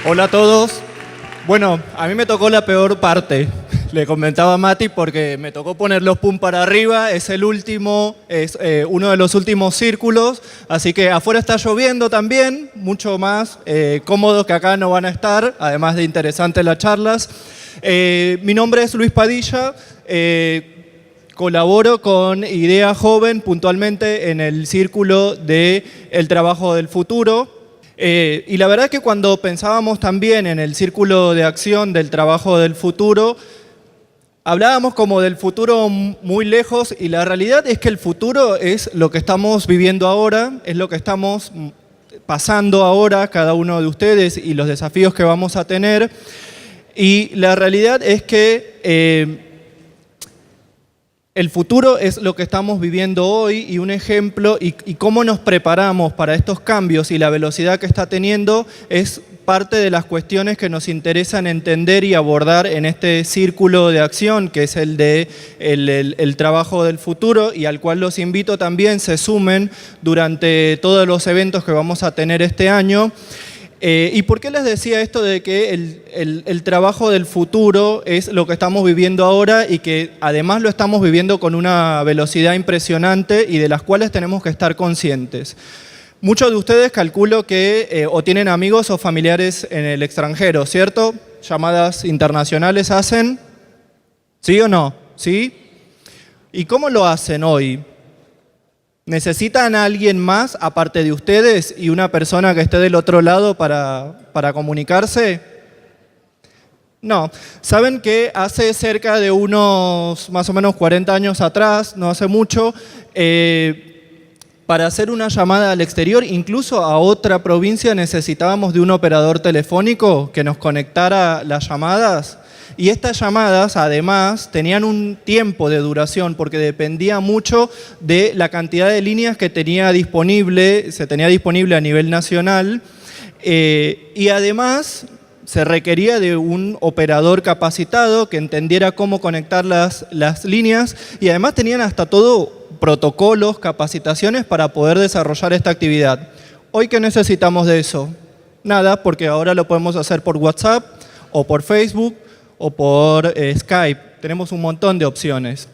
Hola a todos. Bueno, a mí me tocó la peor parte. Le comentaba a Mati porque me tocó poner los pum para arriba. Es el último, es uno de los últimos círculos. Así que afuera está lloviendo también, mucho más cómodos que acá no van a estar, además de interesantes las charlas. Mi nombre es Luis Padilla. Colaboro con Idea Joven puntualmente en el círculo de El Trabajo del Futuro. Y la verdad es que cuando pensábamos también en el círculo de acción del trabajo del futuro, hablábamos como del futuro muy lejos y la realidad es que el futuro es lo que estamos viviendo ahora, es lo que estamos pasando ahora cada uno de ustedes y los desafíos que vamos a tener. Y la realidad es que el futuro es lo que estamos viviendo hoy y un ejemplo y cómo nos preparamos para estos cambios y la velocidad que está teniendo es parte de las cuestiones que nos interesan entender y abordar en este círculo de acción que es el de el trabajo del futuro y al cual los invito también se sumen durante todos los eventos que vamos a tener este año. ¿Y por qué les decía esto de que el trabajo del futuro es lo que estamos viviendo ahora y que además lo estamos viviendo con una velocidad impresionante y de las cuales tenemos que estar conscientes? Muchos de ustedes calculo que o tienen amigos o familiares en el extranjero, ¿cierto? ¿Llamadas internacionales hacen? ¿Sí o no? ¿Sí? ¿Y cómo lo hacen hoy? ¿Necesitan a alguien más aparte de ustedes y una persona que esté del otro lado para comunicarse? No. ¿Saben que hace cerca de unos más o menos 40 años atrás, no hace mucho, para hacer una llamada al exterior, incluso a otra provincia, necesitábamos de un operador telefónico que nos conectara las llamadas? Y estas llamadas, además, tenían un tiempo de duración porque dependía mucho de la cantidad de líneas que se tenía disponible a nivel nacional. Y además, se requería de un operador capacitado que entendiera cómo conectar las líneas y además tenían hasta todo protocolos, capacitaciones para poder desarrollar esta actividad. ¿Hoy qué necesitamos de eso? Nada, porque ahora lo podemos hacer por WhatsApp o por Facebook o por Skype. Tenemos un montón de opciones.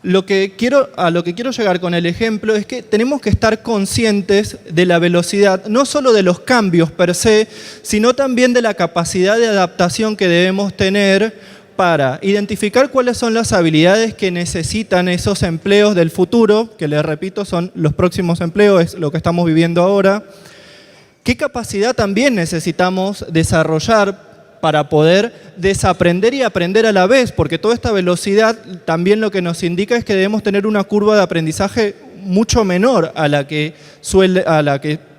A lo que quiero llegar con el ejemplo es que tenemos que estar conscientes de la velocidad, no solo de los cambios per se, sino también de la capacidad de adaptación que debemos tener para identificar cuáles son las habilidades que necesitan esos empleos del futuro, que les repito son los próximos empleos, es lo que estamos viviendo ahora. ¿Qué capacidad también necesitamos desarrollar para poder desaprender y aprender a la vez? Porque toda esta velocidad también lo que nos indica es que debemos tener una curva de aprendizaje mucho menor a la que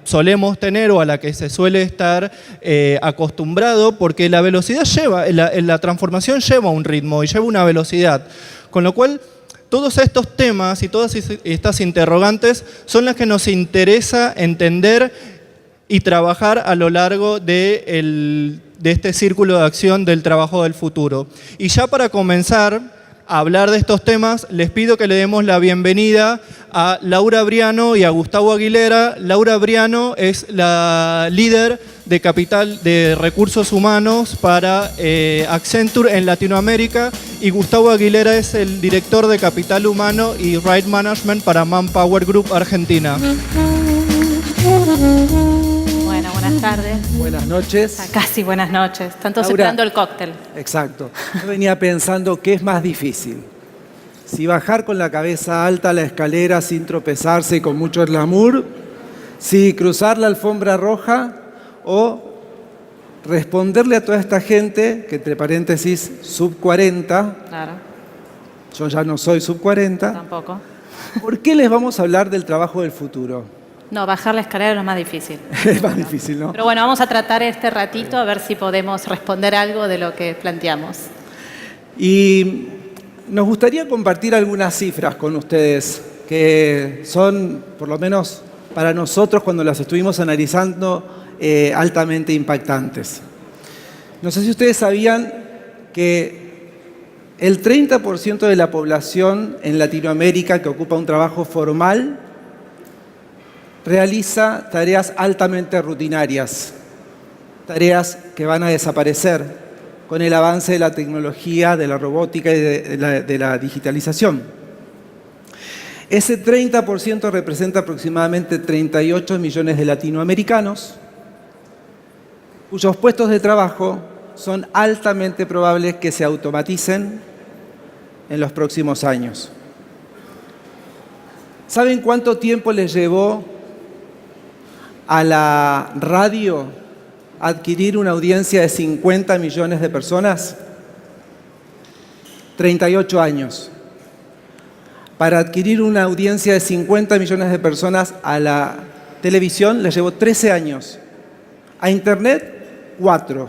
solemos tener o a la que se suele estar acostumbrado, porque la velocidad la transformación lleva un ritmo y lleva una velocidad. Con lo cual, todos estos temas y todas estas interrogantes son las que nos interesa entender y trabajar a lo largo de este círculo de acción del trabajo del futuro. Y ya para comenzar a hablar de estos temas, les pido que le demos la bienvenida a Laura Briano y a Gustavo Aguilera. Laura Briano es la líder de recursos humanos para Accenture en Latinoamérica y Gustavo Aguilera es el director de capital humano y right management para Manpower Group Argentina. Buenas tardes. Buenas noches. Casi buenas noches. Están todos Laura, esperando el cóctel. Exacto. Yo venía pensando qué es más difícil. Si bajar con la cabeza alta la escalera sin tropezarse y con mucho glamour, si cruzar la alfombra roja o responderle a toda esta gente, que entre paréntesis, sub 40. Claro. Yo ya no soy sub 40. Tampoco. ¿Por qué les vamos a hablar del trabajo del futuro? No, bajar la escalera es lo más difícil. Es más difícil, ¿no? Pero bueno, vamos a tratar este ratito a ver si podemos responder algo de lo que planteamos. Y nos gustaría compartir algunas cifras con ustedes que son, por lo menos para nosotros, cuando las estuvimos analizando, altamente impactantes. No sé si ustedes sabían que el 30% de la población en Latinoamérica que ocupa un trabajo formal realiza tareas altamente rutinarias. tareas que van a desaparecer con el avance de la tecnología, de la robótica y de la digitalización. Ese 30% representa aproximadamente 38 millones de latinoamericanos, cuyos puestos de trabajo son altamente probables que se automaticen en los próximos años. ¿Saben cuánto tiempo les llevó a la radio adquirir una audiencia de 50 millones de personas? 38 años. Para adquirir una audiencia de 50 millones de personas a la televisión les llevó 13 años. A Internet, 4.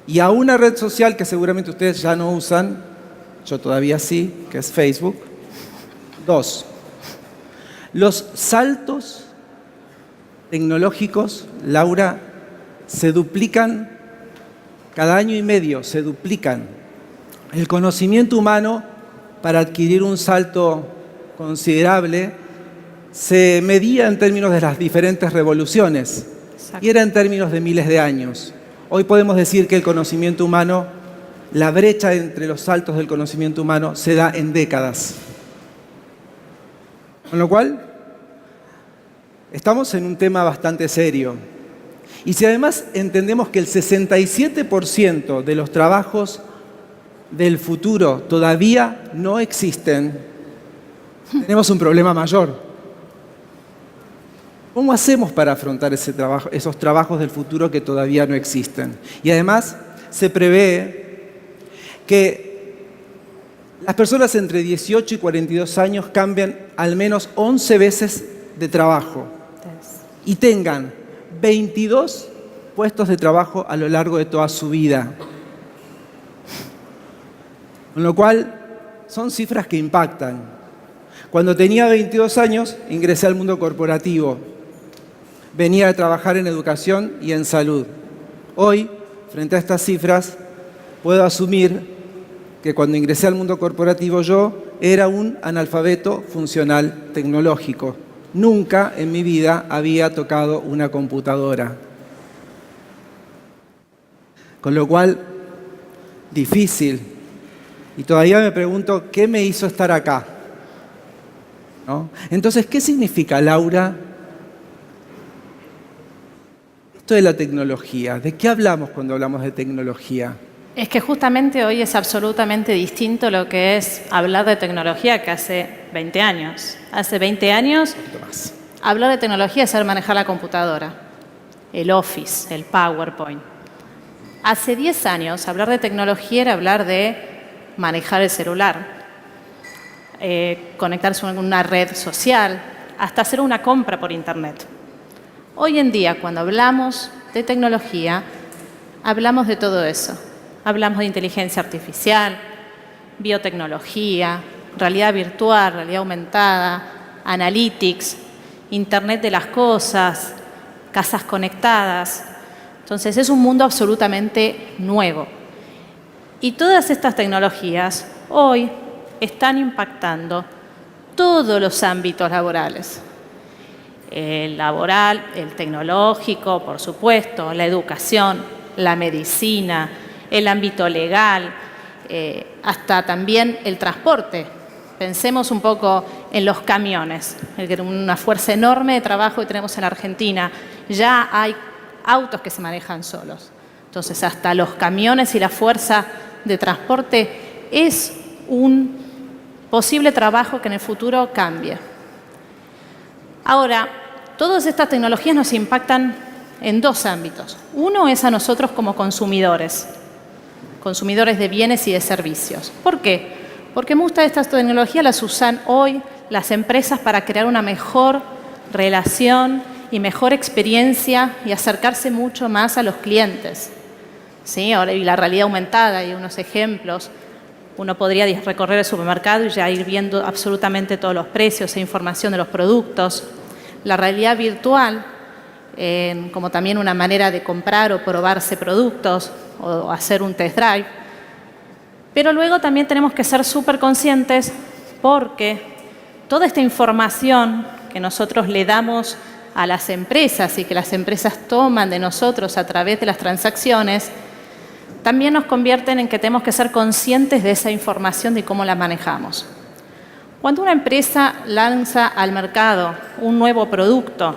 Y a una red social que seguramente ustedes ya no usan, yo todavía sí, que es Facebook, 2. Los saltos tecnológicos, Laura, se duplican cada año y medio, se duplican. El conocimiento humano, para adquirir un salto considerable, se medía en términos de las diferentes revoluciones. Exacto. Y era en términos de miles de años. Hoy podemos decir que el conocimiento humano, la brecha entre los saltos del conocimiento humano se da en décadas. Con lo cual, estamos en un tema bastante serio. Y si además entendemos que el 67% de los trabajos del futuro todavía no existen, tenemos un problema mayor. ¿Cómo hacemos para afrontar esos trabajos del futuro que todavía no existen? Y además se prevé que las personas entre 18 y 42 años cambien al menos 11 veces de trabajo y tengan 22 puestos de trabajo a lo largo de toda su vida. Con lo cual, son cifras que impactan. Cuando tenía 22 años, ingresé al mundo corporativo. Venía a trabajar en educación y en salud. Hoy, frente a estas cifras, puedo asumir que cuando ingresé al mundo corporativo yo era un analfabeto funcional tecnológico. Nunca en mi vida había tocado una computadora. Con lo cual, difícil. Y todavía me pregunto, ¿qué me hizo estar acá? ¿No? Entonces, ¿qué significa, Laura, esto de la tecnología? ¿De qué hablamos cuando hablamos de tecnología? Es que justamente hoy es absolutamente distinto lo que es hablar de tecnología que hace 20 años. Hace 20 años, hablar de tecnología es saber manejar la computadora, el Office, el PowerPoint. Hace 10 años, hablar de tecnología era hablar de manejar el celular, conectarse a una red social, hasta hacer una compra por Internet. Hoy en día, cuando hablamos de tecnología, hablamos de todo eso. Hablamos de inteligencia artificial, biotecnología, realidad virtual, realidad aumentada, analytics, Internet de las cosas, casas conectadas. Entonces, es un mundo absolutamente nuevo. Y todas estas tecnologías hoy están impactando todos los ámbitos laborales. El laboral, el tecnológico, por supuesto, la educación, la medicina, el ámbito legal, hasta también el transporte. Pensemos un poco en los camiones, una fuerza enorme de trabajo que tenemos en Argentina. Ya hay autos que se manejan solos. Entonces, hasta los camiones y la fuerza de transporte es un posible trabajo que en el futuro cambie. Ahora, todas estas tecnologías nos impactan en dos ámbitos. Uno es a nosotros como consumidores de bienes y de servicios. ¿Por qué? Porque muchas de estas tecnologías las usan hoy las empresas para crear una mejor relación y mejor experiencia y acercarse mucho más a los clientes. ¿Sí? Ahora, y la realidad aumentada, hay unos ejemplos. Uno podría recorrer el supermercado y ya ir viendo absolutamente todos los precios e información de los productos. La realidad virtual, como también una manera de comprar o probarse productos o hacer un test drive. Pero luego también tenemos que ser súper conscientes porque toda esta información que nosotros le damos a las empresas y que las empresas toman de nosotros a través de las transacciones, también nos convierten en que tenemos que ser conscientes de esa información y cómo la manejamos. Cuando una empresa lanza al mercado un nuevo producto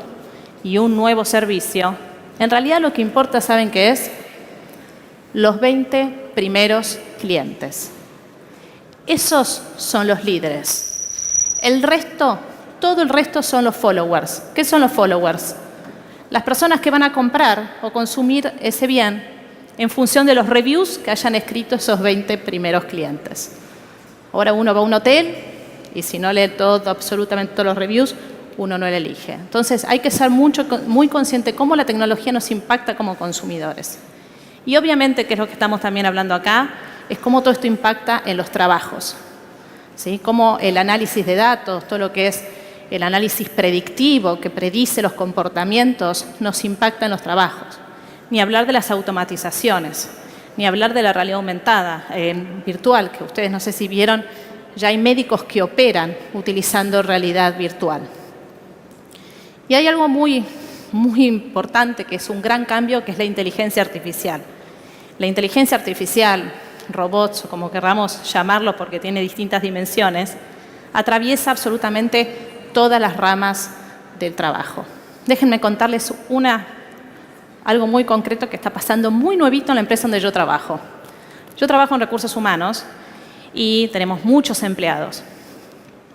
y un nuevo servicio, en realidad lo que importa, ¿saben qué es? Los 20 primeros clientes. Esos son los líderes. El resto, todo el resto son los followers. ¿Qué son los followers? Las personas que van a comprar o consumir ese bien en función de los reviews que hayan escrito esos 20 primeros clientes. Ahora uno va a un hotel y si no lee absolutamente todos los reviews, uno no le elige. Entonces hay que ser muy consciente de cómo la tecnología nos impacta como consumidores. Y obviamente, que es lo que estamos también hablando acá, es cómo todo esto impacta en los trabajos, ¿sí? Cómo el análisis de datos, todo lo que es el análisis predictivo que predice los comportamientos, nos impacta en los trabajos. Ni hablar de las automatizaciones, ni hablar de la realidad aumentada, virtual, que ustedes no sé si vieron, ya hay médicos que operan utilizando realidad virtual. Y hay algo muy importante, que es un gran cambio, que es la inteligencia artificial. La inteligencia artificial, robots, o como querramos llamarlo porque tiene distintas dimensiones, atraviesa absolutamente todas las ramas del trabajo. Déjenme contarles algo muy concreto que está pasando muy nuevito en la empresa donde yo trabajo. Yo trabajo en recursos humanos y tenemos muchos empleados,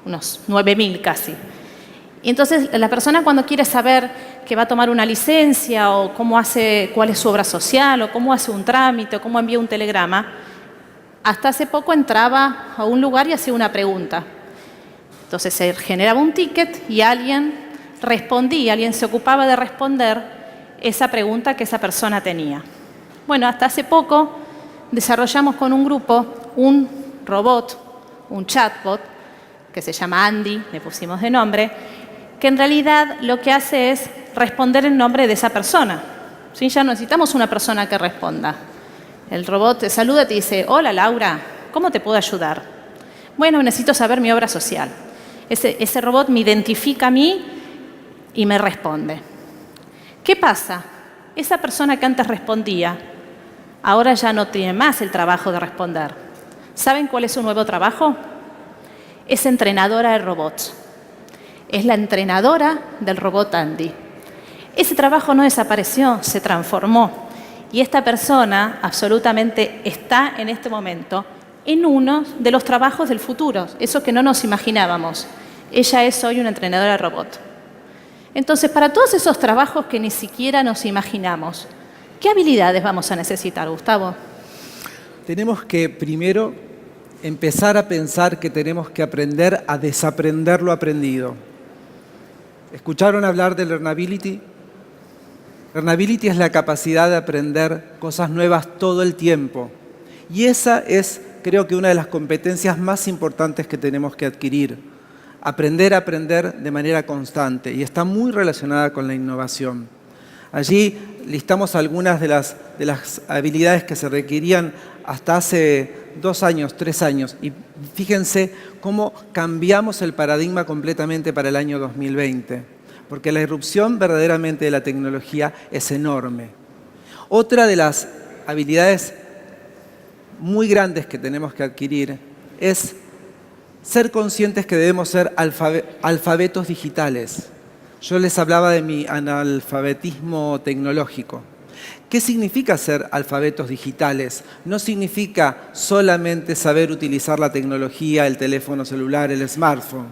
unos 9.000 casi. Y entonces la persona, cuando quiere saber que va a tomar una licencia o cuál es su obra social o cómo hace un trámite o cómo envía un telegrama, hasta hace poco entraba a un lugar y hacía una pregunta. Entonces se generaba un ticket y alguien respondía, alguien se ocupaba de responder esa pregunta que esa persona tenía. Bueno, hasta hace poco desarrollamos con un grupo un robot, un chatbot, que se llama Andy, le pusimos de nombre, que en realidad lo que hace es responder en nombre de esa persona. ¿Sí? Ya no necesitamos una persona que responda. El robot te saluda y te dice: hola Laura, ¿cómo te puedo ayudar? Bueno, necesito saber mi obra social. Ese robot me identifica a mí y me responde. ¿Qué pasa? Esa persona que antes respondía, ahora ya no tiene más el trabajo de responder. ¿Saben cuál es su nuevo trabajo? Es entrenadora de robots. Es la entrenadora del robot Andy. Ese trabajo no desapareció, se transformó. Y esta persona absolutamente está en este momento en uno de los trabajos del futuro, eso que no nos imaginábamos. Ella es hoy una entrenadora de robot. Entonces, para todos esos trabajos que ni siquiera nos imaginamos, ¿qué habilidades vamos a necesitar, Gustavo? Tenemos que primero empezar a pensar que tenemos que aprender a desaprender lo aprendido. ¿Escucharon hablar de Learnability? Learnability es la capacidad de aprender cosas nuevas todo el tiempo. Y esa es, creo que, una de las competencias más importantes que tenemos que adquirir. Aprender a aprender de manera constante, y está muy relacionada con la innovación. Allí listamos algunas de las habilidades que se requerían hasta hace 2 años, 3 años, y fíjense cómo cambiamos el paradigma completamente para el año 2020, porque la irrupción verdaderamente de la tecnología es enorme. Otra de las habilidades muy grandes que tenemos que adquirir es ser conscientes que debemos ser alfabetos digitales. Yo les hablaba de mi analfabetismo tecnológico. ¿Qué significa ser alfabetos digitales? No significa solamente saber utilizar la tecnología, el teléfono celular, el smartphone.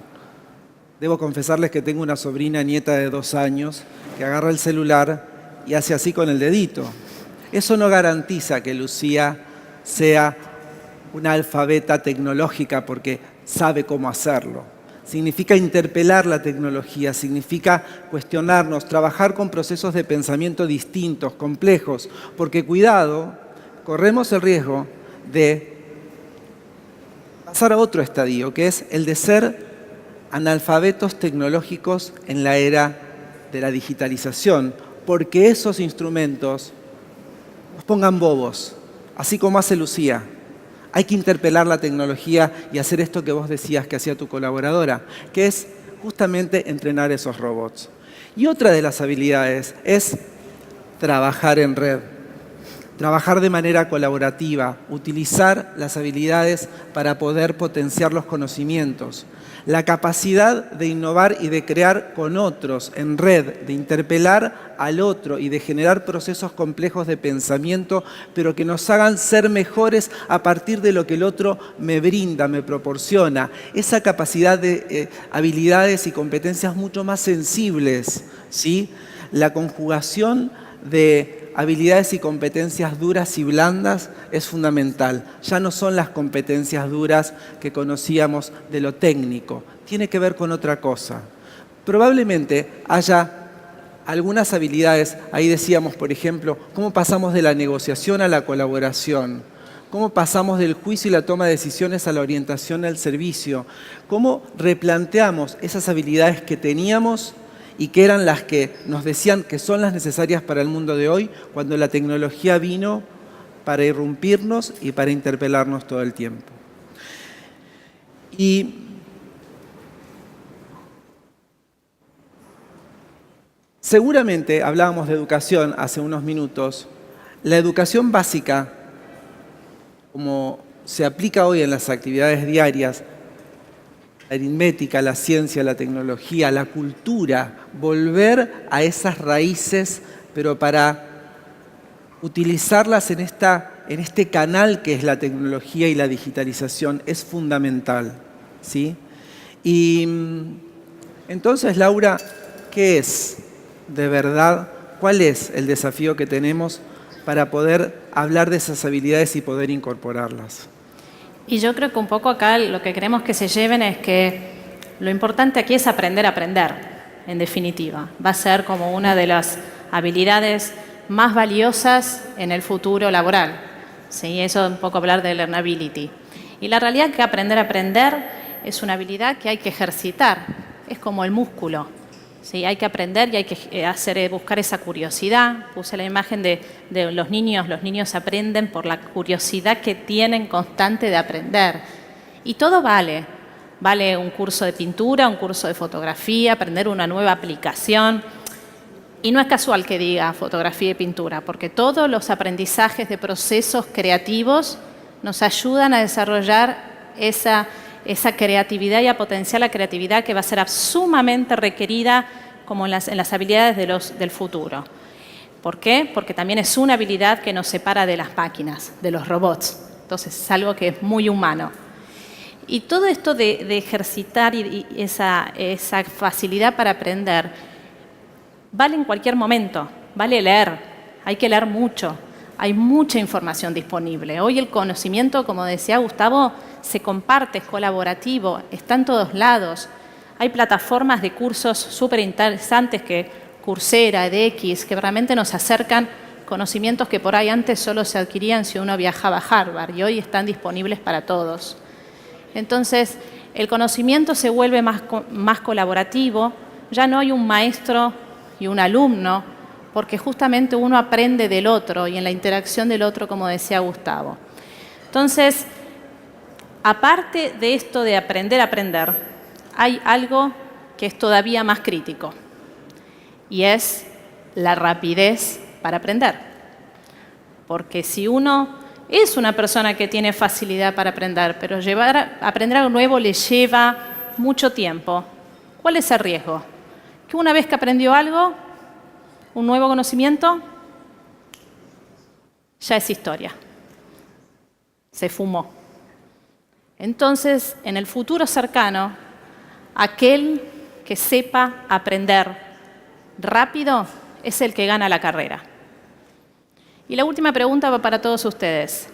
Debo confesarles que tengo una sobrina nieta de 2 años que agarra el celular y hace así con el dedito. Eso no garantiza que Lucía sea una alfabeta tecnológica porque sabe cómo hacerlo. Significa interpelar la tecnología, significa cuestionarnos, trabajar con procesos de pensamiento distintos, complejos, porque cuidado, corremos el riesgo de pasar a otro estadio, que es el de ser analfabetos tecnológicos en la era de la digitalización, porque esos instrumentos nos pongan bobos, así como hace Lucía. Hay que interpelar la tecnología y hacer esto que vos decías que hacía tu colaboradora, que es justamente entrenar esos robots. Y otra de las habilidades es trabajar en red, trabajar de manera colaborativa, utilizar las habilidades para poder potenciar los conocimientos, la capacidad de innovar y de crear con otros en red, de interpelar al otro y de generar procesos complejos de pensamiento, pero que nos hagan ser mejores a partir de lo que el otro me brinda, me proporciona. Esa capacidad de habilidades y competencias mucho más sensibles, ¿sí? La conjugación de habilidades y competencias duras y blandas es fundamental. Ya no son las competencias duras que conocíamos de lo técnico. Tiene que ver con otra cosa. Probablemente haya algunas habilidades, ahí decíamos, por ejemplo, cómo pasamos de la negociación a la colaboración, cómo pasamos del juicio y la toma de decisiones a la orientación al servicio, cómo replanteamos esas habilidades que teníamos y que eran las que nos decían que son las necesarias para el mundo de hoy, cuando la tecnología vino para irrumpirnos y para interpelarnos todo el tiempo. Y seguramente, hablábamos de educación hace unos minutos, la educación básica, como se aplica hoy en las actividades diarias, la aritmética, la ciencia, la tecnología, la cultura, volver a esas raíces, pero para utilizarlas en este canal que es la tecnología y la digitalización, es fundamental, ¿sí? Y entonces, Laura, ¿qué es de verdad? ¿Cuál es el desafío que tenemos para poder hablar de esas habilidades y poder incorporarlas? Y yo creo que un poco acá lo que queremos que se lleven es que lo importante aquí es aprender a aprender, en definitiva. Va a ser como una de las habilidades más valiosas en el futuro laboral. ¿Sí? Eso un poco hablar de learnability. Y la realidad es que aprender a aprender es una habilidad que hay que ejercitar. Es como el músculo. ¿Sí? Hay que aprender y hay que buscar esa curiosidad. Puse la imagen de los niños. Los niños aprenden por la curiosidad que tienen constante de aprender. Y todo vale. Vale un curso de pintura, un curso de fotografía, aprender una nueva aplicación. Y no es casual que diga fotografía y pintura, porque todos los aprendizajes de procesos creativos nos ayudan a desarrollar esa creatividad y a potenciar la creatividad que va a ser sumamente requerida como en las habilidades del futuro. ¿Por qué? Porque también es una habilidad que nos separa de las máquinas, de los robots. Entonces es algo que es muy humano. Y todo esto de ejercitar y esa facilidad para aprender vale en cualquier momento, vale leer, hay que leer mucho. Hay mucha información disponible. Hoy el conocimiento, como decía Gustavo, se comparte, es colaborativo, está en todos lados. Hay plataformas de cursos súper interesantes que Coursera, edX, que realmente nos acercan conocimientos que por ahí antes solo se adquirían si uno viajaba a Harvard y hoy están disponibles para todos. Entonces, el conocimiento se vuelve más colaborativo. Ya no hay un maestro y un alumno, porque justamente uno aprende del otro y en la interacción del otro, como decía Gustavo. Entonces, aparte de esto de aprender a aprender, hay algo que es todavía más crítico y es la rapidez para aprender. Porque si uno es una persona que tiene facilidad para aprender, pero aprender algo nuevo le lleva mucho tiempo, ¿cuál es el riesgo? Que una vez que aprendió algo, un nuevo conocimiento, ya es historia. Se fumó. Entonces, en el futuro cercano, aquel que sepa aprender rápido es el que gana la carrera. Y la última pregunta va para todos ustedes.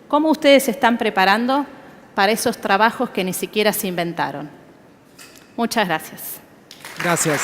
¿Cómo ustedes se están preparando para esos trabajos que ni siquiera se inventaron? Muchas gracias. Gracias.